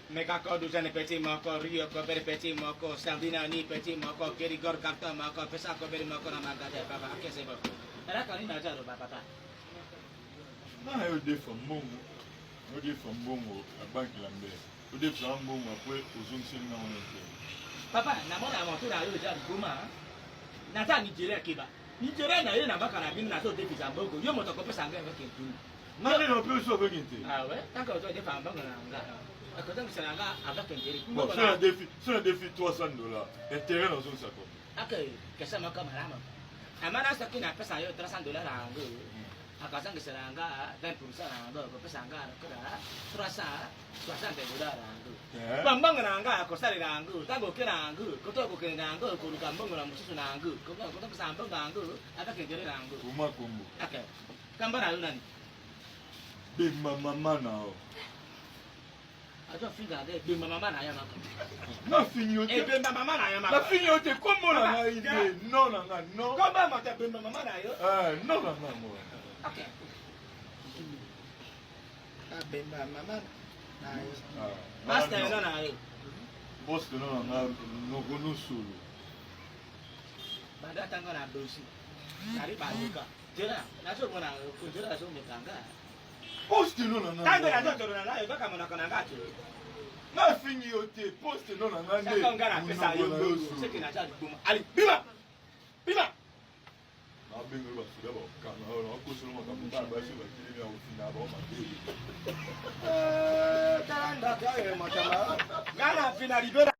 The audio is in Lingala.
Megako duzane petit moko, Rio ko bere petit moko, Sardinani petit moko, Kerigor karta moko, Pesako bere moko na magade papa, akese bo. Era kali na jaro papa. Na yo de fambongo. Yo de fambongo a banque lambe. Yo de fambongo après ozongisi na onete. Papa, na mona aventura yo ja goma. Na ta Nigeria kiba. Nigeria na ye na baka na bin na so de fambongo. Yo moto ko pesa ngene kentu. Nani no plus so beginte. Ah ouais, tant que toi de fambongo na nga. Akoto msanga avec Nigeria. Bon, c'est un défi $300. Intérêt dans son sac. Okay, kesa maka marama. Amana sakina pesa yo $300 ango. Akasanga seranga 20% ango ko pesa nga ko da $360 ango. Bambang nanga ko sari ango, tango kena ango, ko to ko kena ango ko kambang na mususu na ango. Ko to sambang ango, avec Nigeria ango. Kuma kombo. Okay. Kambara yo nani? Be mama na o. Ajo finga de be mama na ya mako. Na finyote. E be mama na ya mako. Na finyote kombo na nga ide. Non na nga non. Komba mata be mama na yo. Non na nga mo. Okay. Be mama na yo. Master no na yo. Boss no na nga no gono solo. Bada tanga na dosi. Dari baluka. Jera, na so mo na ko jera so mo tanga. Poste no na nga. Tango na zo na yo baka mo na kana ngacho. Na finyote poste no na nga Saka ngara pesa yo dosi. Seki na cha duma. Ali, bima. Bima. Na bingo ba su da ba kana na ko so mo ka mo ba su ba kiri ya o fina ba o ma de. Taranda ka e mo tama. Ngara fina libera.